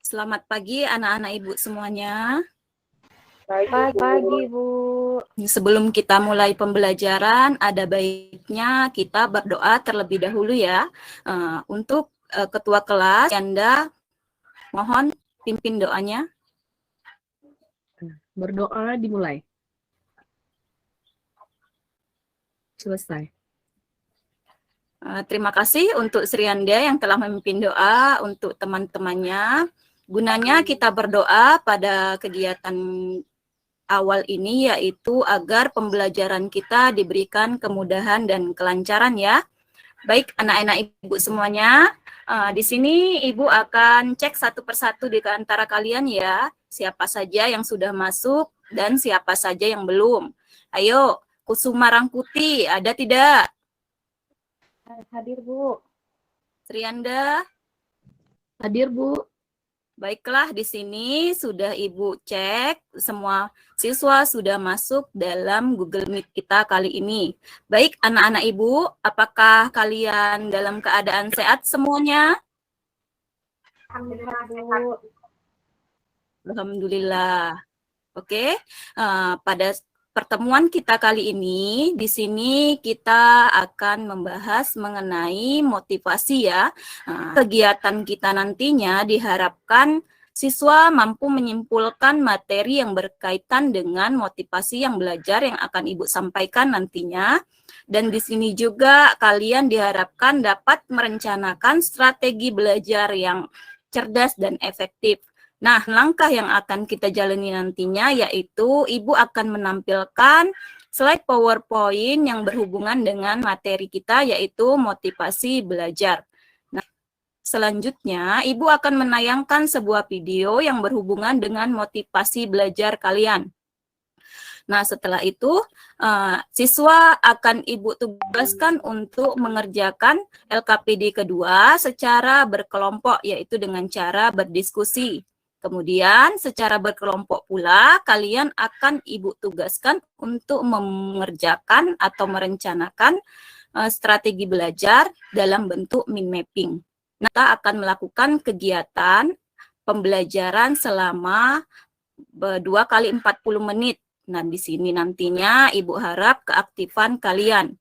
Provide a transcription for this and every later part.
Selamat pagi anak-anak Ibu semuanya. Selamat pagi, Bu. Sebelum kita mulai pembelajaran, ada baiknya kita berdoa terlebih dahulu ya. Untuk Ketua kelas, Anda mohon pimpin doanya. Berdoa dimulai. Selesai. Terima kasih untuk Sri Anda yang telah memimpin doa untuk teman-temannya. Gunanya kita berdoa pada kegiatan awal ini yaitu agar pembelajaran kita diberikan kemudahan dan kelancaran ya. Baik anak-anak Ibu semuanya, di sini Ibu akan cek satu persatu di antara kalian ya, siapa saja yang sudah masuk dan siapa saja yang belum. Ayo, Kusuma Rangkuti, ada tidak? Hadir, Bu. Trianda? Hadir, Bu. Baiklah, di sini sudah Ibu cek, semua siswa sudah masuk dalam Google Meet kita kali ini. Baik, anak-anak Ibu, apakah kalian dalam keadaan sehat semuanya? Alhamdulillah, Bu. Alhamdulillah. Oke, pada pertemuan kita kali ini, di sini kita akan membahas mengenai motivasi ya. Kegiatan kita nantinya diharapkan siswa mampu menyimpulkan materi yang berkaitan dengan motivasi yang belajar yang akan Ibu sampaikan nantinya. Dan di sini juga kalian diharapkan dapat merencanakan strategi belajar yang cerdas dan efektif. Nah, langkah yang akan kita jalani nantinya yaitu Ibu akan menampilkan slide PowerPoint yang berhubungan dengan materi kita yaitu motivasi belajar. Nah, selanjutnya Ibu akan menayangkan sebuah video yang berhubungan dengan motivasi belajar kalian. Nah, setelah itu siswa akan Ibu tugaskan untuk mengerjakan LKPD kedua secara berkelompok yaitu dengan cara berdiskusi. Kemudian secara berkelompok pula kalian akan Ibu tugaskan untuk mengerjakan atau merencanakan strategi belajar dalam bentuk mind mapping. Nah, kita akan melakukan kegiatan pembelajaran selama 2 kali 40 menit. Nah, di sini nantinya Ibu harap keaktifan kalian.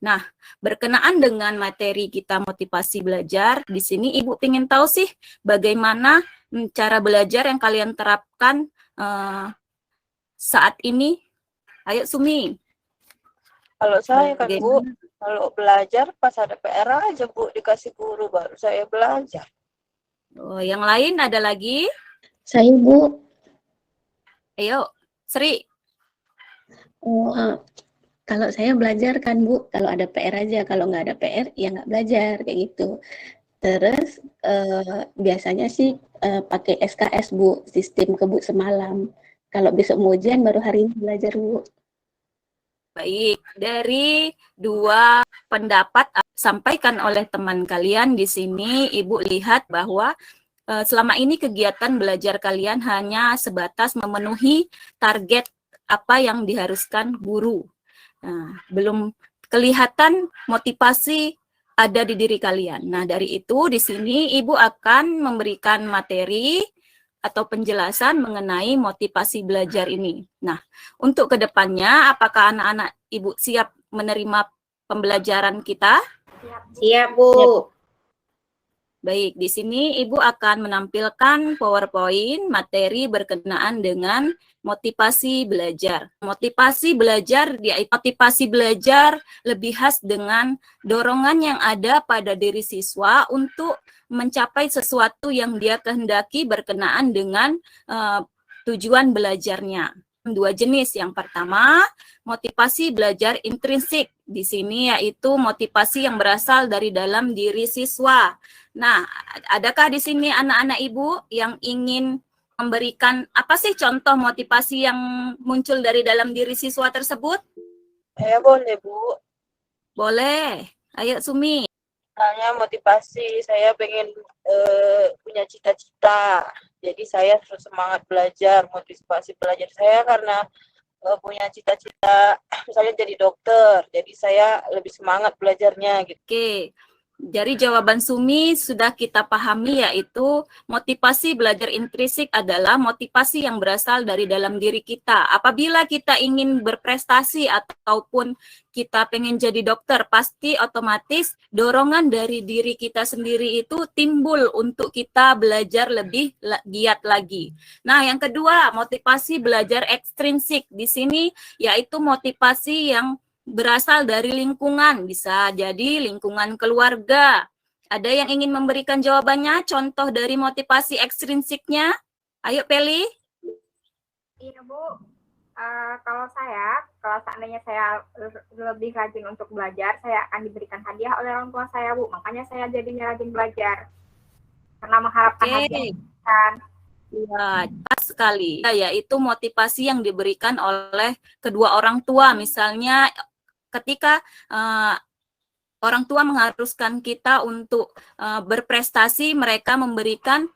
Nah, berkenaan dengan materi kita motivasi belajar, di sini Ibu ingin tahu sih bagaimana cara belajar yang kalian terapkan saat ini. Ayo Sumi. Kalau saya kan Bu, kalau belajar pas ada PR aja Bu, dikasih guru baru saya belajar. Oh, yang lain ada lagi? Saya Bu. Ayo, Sri. Kalau saya belajar kan Bu, kalau ada PR aja, kalau nggak ada PR ya nggak belajar kayak gitu. Terus biasanya sih pakai SKS Bu, sistem kebut semalam. Kalau besok mau ujian baru hari ini belajar Bu. Baik, dari dua pendapat sampaikan oleh teman kalian di sini, Ibu lihat bahwa selama ini kegiatan belajar kalian hanya sebatas memenuhi target apa yang diharuskan guru. Nah, belum kelihatan motivasi ada di diri kalian. Nah, dari itu di sini Ibu akan memberikan materi atau penjelasan mengenai motivasi belajar ini. Nah, untuk kedepannya, apakah anak-anak Ibu siap menerima pembelajaran kita? Siap Bu. Baik, di sini Ibu akan menampilkan PowerPoint materi berkenaan dengan motivasi belajar. Motivasi belajar lebih khas dengan dorongan yang ada pada diri siswa untuk mencapai sesuatu yang dia kehendaki berkenaan dengan tujuan belajarnya. Dua jenis. Yang pertama, motivasi belajar intrinsik. Di sini yaitu motivasi yang berasal dari dalam diri siswa. Nah, adakah di sini anak-anak Ibu yang ingin memberikan apa sih contoh motivasi yang muncul dari dalam diri siswa tersebut? Saya boleh Bu. Boleh. Ayo Sumi. Misalnya motivasi saya pengen punya cita-cita. Jadi saya terus semangat belajar, motivasi belajar saya karena punya cita-cita misalnya jadi dokter. Jadi saya lebih semangat belajarnya gitu. Oke. Dari jawaban Sumi sudah kita pahami, yaitu motivasi belajar intrinsik adalah motivasi yang berasal dari dalam diri kita. Apabila kita ingin berprestasi ataupun kita pengen jadi dokter, pasti otomatis dorongan dari diri kita sendiri itu timbul untuk kita belajar lebih giat lagi. Nah, yang kedua, motivasi belajar ekstrinsik. Di sini yaitu motivasi yang berasal dari lingkungan, bisa jadi lingkungan keluarga. Ada yang ingin memberikan jawabannya, contoh dari motivasi ekstrinsiknya? Ayo, Peli. Iya, Bu. Kalau seandainya saya lebih rajin untuk belajar, saya akan diberikan hadiah oleh orang tua saya, Bu. Makanya saya jadinya rajin belajar. Karena mengharapkan hadiah. Ya, pas sekali. Yaitu motivasi yang diberikan oleh kedua orang tua. Misalnya ketika orang tua mengharuskan kita untuk berprestasi, mereka memberikan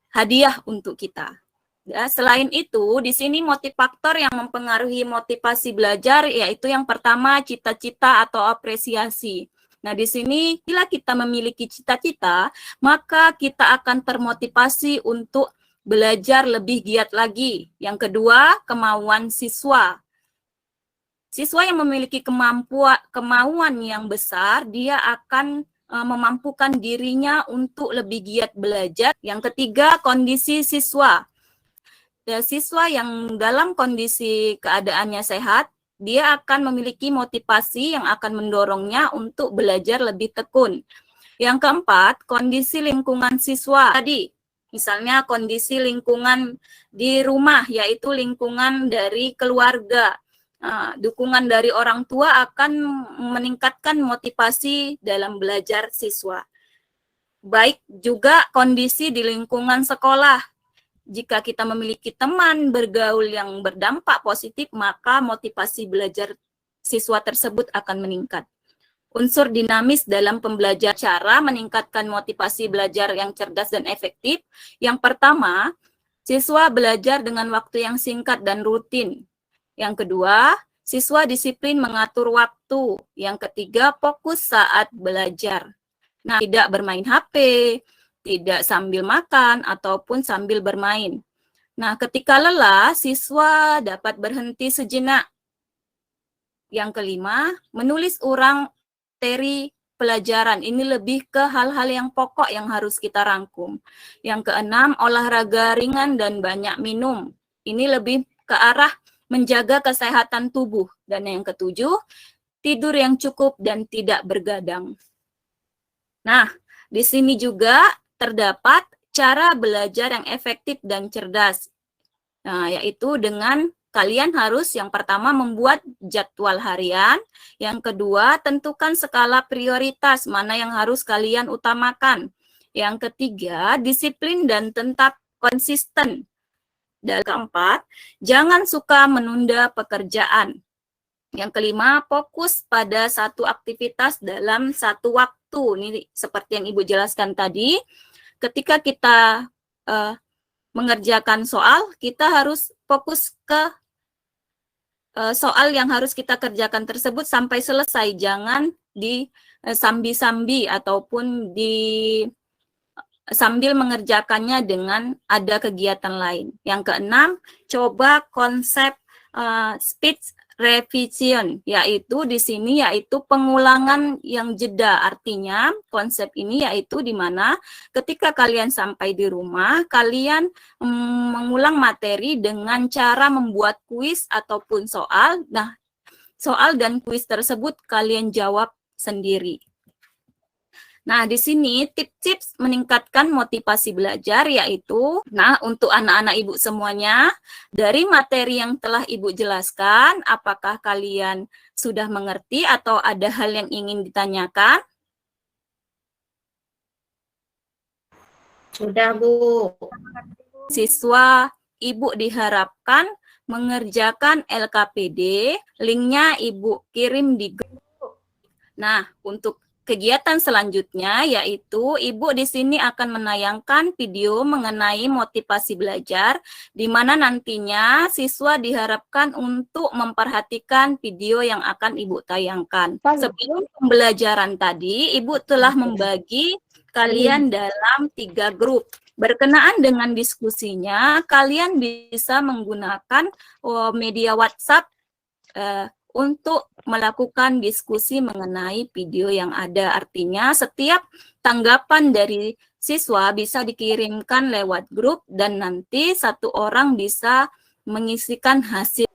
hadiah untuk kita. Ya, selain itu, di sini motivator yang mempengaruhi motivasi belajar yaitu yang pertama cita-cita atau apresiasi. Nah, di sini bila kita memiliki cita-cita, maka kita akan termotivasi untuk belajar lebih giat lagi. Yang kedua, kemauan siswa. Siswa yang memiliki kemauan yang besar, dia akan memampukan dirinya untuk lebih giat belajar. Yang ketiga, kondisi siswa. Siswa yang dalam kondisi keadaannya sehat, dia akan memiliki motivasi yang akan mendorongnya untuk belajar lebih tekun. Yang keempat, kondisi lingkungan siswa. Tadi, misalnya kondisi lingkungan di rumah, yaitu lingkungan dari keluarga. Dukungan dari orang tua akan meningkatkan motivasi dalam belajar siswa. Baik juga kondisi di lingkungan sekolah. Jika kita memiliki teman bergaul yang berdampak positif, maka motivasi belajar siswa tersebut akan meningkat. Unsur dinamis dalam pembelajaran, cara meningkatkan motivasi belajar yang cerdas dan efektif. Yang pertama, siswa belajar dengan waktu yang singkat dan rutin. Yang kedua, siswa disiplin mengatur waktu. Yang ketiga, fokus saat belajar. Nah, tidak bermain HP, tidak sambil makan, ataupun sambil bermain. Nah, ketika lelah, siswa dapat berhenti sejenak. Yang kelima, menulis ulang materi pelajaran. Ini lebih ke hal-hal yang pokok yang harus kita rangkum. Yang keenam, olahraga ringan dan banyak minum. Ini lebih ke arah menjaga kesehatan tubuh. Dan yang ketujuh, tidur yang cukup dan tidak bergadang. Nah, di sini juga terdapat cara belajar yang efektif dan cerdas. Nah, yaitu dengan kalian harus yang pertama membuat jadwal harian, yang kedua tentukan skala prioritas mana yang harus kalian utamakan. Yang ketiga, disiplin dan tetap konsisten. Dan keempat, jangan suka menunda pekerjaan. Yang kelima, fokus pada satu aktivitas dalam satu waktu. Ini seperti yang Ibu jelaskan tadi. Ketika kita mengerjakan soal, kita harus fokus ke soal yang harus kita kerjakan tersebut sampai selesai. Jangan disambi-sambi ataupun sambil mengerjakannya dengan ada kegiatan lain. Yang keenam, coba konsep speech revision, yaitu di sini yaitu pengulangan yang jeda. Artinya konsep ini yaitu di mana ketika kalian sampai di rumah, kalian mengulang materi dengan cara membuat kuis ataupun soal. Nah, soal dan kuis tersebut kalian jawab sendiri. Nah, di sini tips-tips meningkatkan motivasi belajar yaitu, nah untuk anak-anak Ibu semuanya, dari materi yang telah Ibu jelaskan, apakah kalian sudah mengerti atau ada hal yang ingin ditanyakan? Sudah, Bu. Siswa Ibu diharapkan mengerjakan LKPD, linknya Ibu kirim di grup. Nah, untuk kegiatan selanjutnya yaitu Ibu di sini akan menayangkan video mengenai motivasi belajar di mana nantinya siswa diharapkan untuk memperhatikan video yang akan Ibu tayangkan. Sebelum pembelajaran tadi, Ibu telah membagi kalian dalam 3 grup. Berkenaan dengan diskusinya, kalian bisa menggunakan media WhatsApp untuk melakukan diskusi mengenai video yang ada. Artinya setiap tanggapan dari siswa bisa dikirimkan lewat grup dan nanti satu orang bisa mengisikan hasil.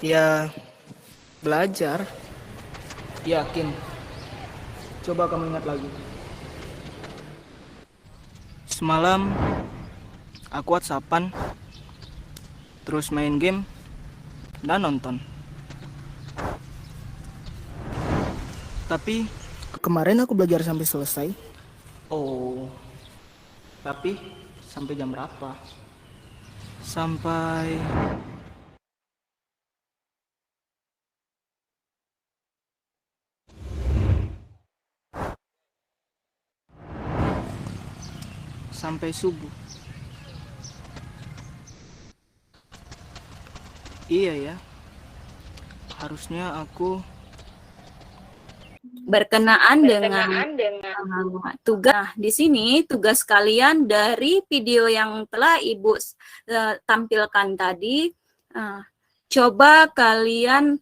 Ya, belajar. Yakin. Coba kamu ingat lagi. Semalam aku WhatsAppan, terus main game dan nonton. Tapi kemarin aku belajar sampai selesai. Oh, tapi sampai jam berapa? Sampai subuh. Iya ya, harusnya aku Berkenaan dengan tugas. Nah, di sini tugas kalian dari video yang telah Ibu tampilkan tadi, coba kalian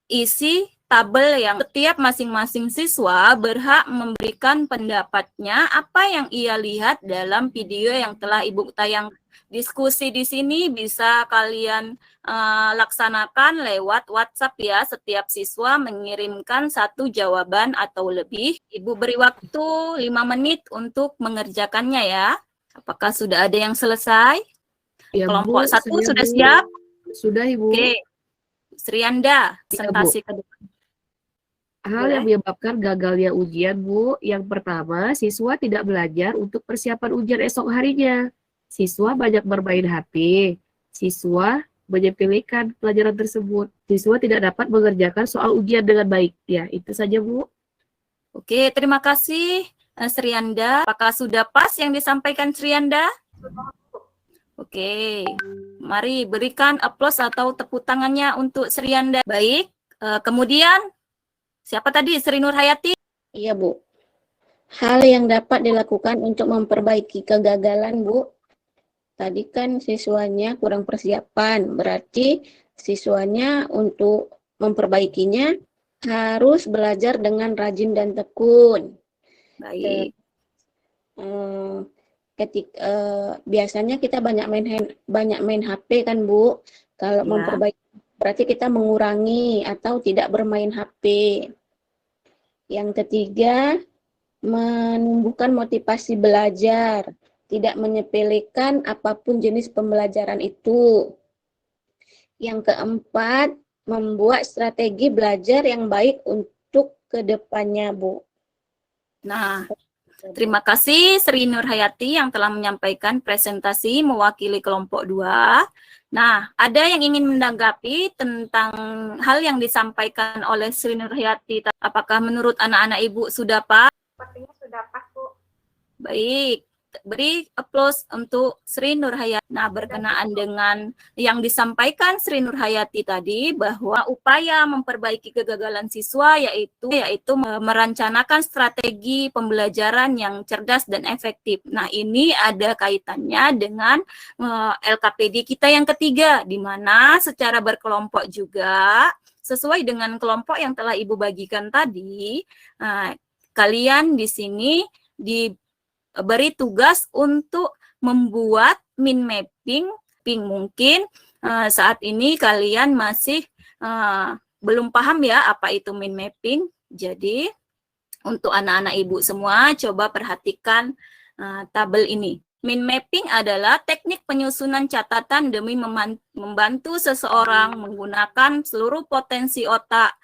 isi tabel yang setiap masing-masing siswa berhak memberikan pendapatnya apa yang ia lihat dalam video yang telah Ibu tayangkan. Diskusi di sini bisa kalian laksanakan lewat WhatsApp ya. Setiap siswa mengirimkan 1 jawaban atau lebih. Ibu beri waktu 5 menit untuk mengerjakannya ya. Apakah sudah ada yang selesai? Ya, Kelompok Bu, 1 saya, sudah Bu. siap? Sudah, Ibu. Oke. Srianda, Ya, presentasi ke depan. Hal yang menyebabkan gagalnya ujian, Bu. Yang pertama, siswa tidak belajar untuk persiapan ujian esok harinya. Siswa banyak bermain HP. Siswa menyepelekan pelajaran tersebut. Siswa tidak dapat mengerjakan soal ujian dengan baik. Ya, itu saja, Bu. Oke, terima kasih Srianda. Apakah sudah pas yang disampaikan Srianda? Oke, mari berikan aplaus atau tepuk tangannya untuk Srianda. Baik, kemudian siapa tadi? Sri Nur Hayati? Iya, Bu. Hal yang dapat dilakukan untuk memperbaiki kegagalan, Bu. Tadi kan siswanya kurang persiapan, berarti siswanya untuk memperbaikinya harus belajar dengan rajin dan tekun. Baik. Biasanya kita banyak main HP kan, Bu. Kalau Ya. memperbaiki berarti kita mengurangi atau tidak bermain HP. Yang ketiga, menumbuhkan motivasi belajar, tidak menyepelekan apapun jenis pembelajaran itu. Yang keempat, membuat strategi belajar yang baik untuk kedepannya, Bu. Nah, Terima kasih Sri Nurhayati yang telah menyampaikan presentasi mewakili kelompok 2. Nah, ada yang ingin menanggapi tentang hal yang disampaikan oleh Sri Nurhayati. Apakah menurut anak-anak Ibu sudah pas? Sepertinya sudah pas, Bu. Baik, beri aplaus untuk Sri Nurhayati. Nah, berkenaan dengan yang disampaikan Sri Nurhayati tadi, bahwa upaya memperbaiki kegagalan siswa yaitu merencanakan strategi pembelajaran yang cerdas dan efektif. Nah, ini ada kaitannya dengan LKPD kita yang ketiga, di mana secara berkelompok juga, sesuai dengan kelompok yang telah Ibu bagikan tadi, kalian di sini diberi tugas untuk membuat min mapping. Mungkin saat ini kalian masih belum paham ya apa itu min mapping. Jadi untuk anak-anak Ibu semua coba perhatikan tabel ini. Min mapping adalah teknik penyusunan catatan demi membantu seseorang menggunakan seluruh potensi otak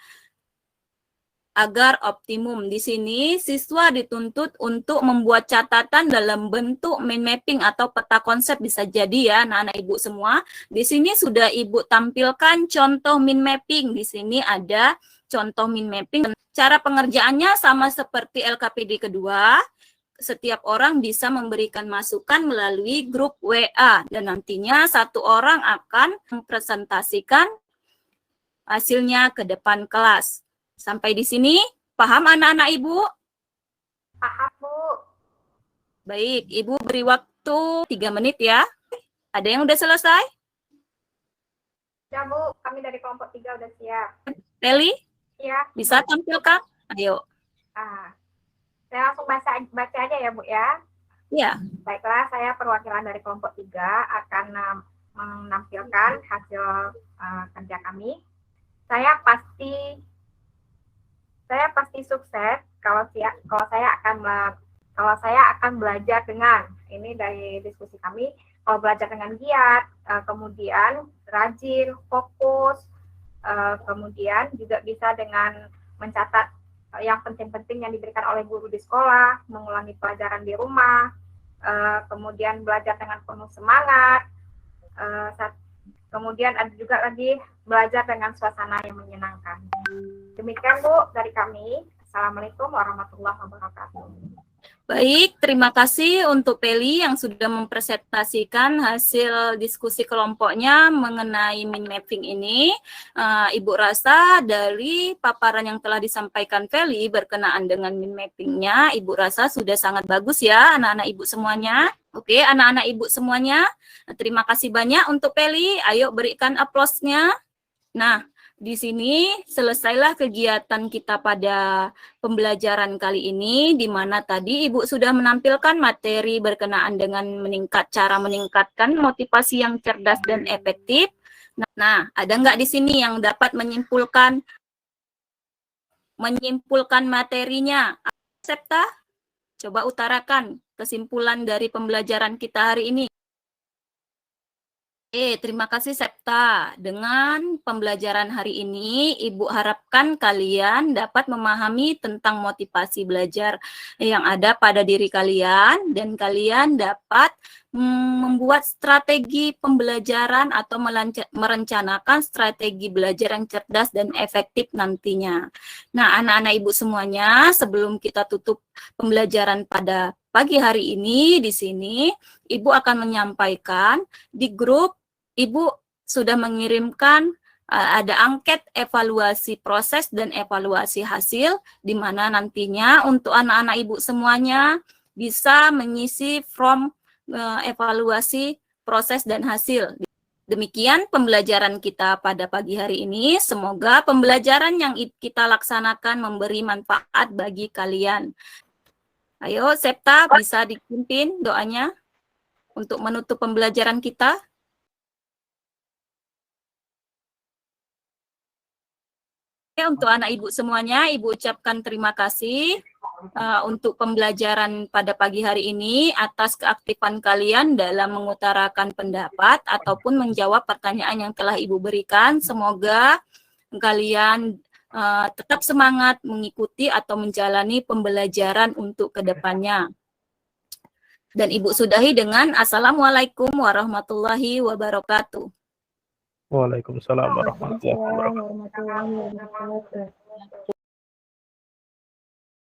agar optimum. Di sini siswa dituntut untuk membuat catatan dalam bentuk mind mapping atau peta konsep, bisa jadi ya anak-anak Ibu semua. Di sini sudah Ibu tampilkan contoh mind mapping. Di sini ada contoh mind mapping. Cara pengerjaannya sama seperti LKPD kedua. Setiap orang bisa memberikan masukan melalui grup WA dan nantinya satu orang akan mempresentasikan hasilnya ke depan kelas. Sampai di sini, paham anak-anak Ibu? Paham, Bu. Baik, Ibu beri waktu 3 menit ya. Ada yang udah selesai? Ya, Bu. Kami dari kelompok 3 udah siap. Teli, Iya. bisa tampilkan? Ayo. Saya langsung baca aja ya, Bu ya. Ya. Baiklah, saya perwakilan dari kelompok 3 akan menampilkan hasil kerja kami. Saya pasti sukses kalau saya akan belajar dengan, ini dari diskusi kami, kalau belajar dengan giat, kemudian rajin, fokus, kemudian juga bisa dengan mencatat yang penting-penting yang diberikan oleh guru di sekolah, mengulangi pelajaran di rumah, kemudian belajar dengan penuh semangat, kemudian ada juga lagi belajar dengan suasana yang menyenangkan. Demikian, Bu, dari kami. Assalamualaikum warahmatullahi wabarakatuh. Baik, terima kasih untuk Peli yang sudah mempresentasikan hasil diskusi kelompoknya mengenai min mapping ini. Ibu rasa dari paparan yang telah disampaikan Peli berkenaan dengan min mappingnya, Ibu rasa sudah sangat bagus ya anak-anak Ibu semuanya. Oke, anak-anak Ibu semuanya, terima kasih banyak untuk Peli. Ayo berikan aplausnya. Nah, di sini selesailah kegiatan kita pada pembelajaran kali ini, di mana tadi Ibu sudah menampilkan materi berkenaan dengan cara meningkatkan motivasi yang cerdas dan efektif. Nah, ada nggak di sini yang dapat menyimpulkan materinya? Septa, coba utarakan kesimpulan dari pembelajaran kita hari ini. Terima kasih Septa. Dengan pembelajaran hari ini, Ibu harapkan kalian dapat memahami tentang motivasi belajar yang ada pada diri kalian dan kalian dapat membuat strategi pembelajaran atau merencanakan strategi belajar yang cerdas dan efektif nantinya. Nah, anak-anak Ibu semuanya, sebelum kita tutup pembelajaran pada pagi hari ini di sini, Ibu akan menyampaikan di grup. Ibu sudah mengirimkan ada angket evaluasi proses dan evaluasi hasil, di mana nantinya untuk anak-anak Ibu semuanya bisa mengisi form evaluasi proses dan hasil. Demikian pembelajaran kita pada pagi hari ini. Semoga pembelajaran yang kita laksanakan memberi manfaat bagi kalian. Ayo, Septa bisa dipimpin doanya untuk menutup pembelajaran kita. Untuk anak Ibu semuanya, Ibu ucapkan terima kasih untuk pembelajaran pada pagi hari ini atas keaktifan kalian dalam mengutarakan pendapat ataupun menjawab pertanyaan yang telah Ibu berikan. Semoga kalian tetap semangat mengikuti atau menjalani pembelajaran untuk kedepannya. Dan Ibu sudahi dengan Assalamualaikum warahmatullahi wabarakatuh. Waalaikumsalam warahmatullahi wabarakatuh. Waalaikumsalam warahmatullahi wabarakatuh.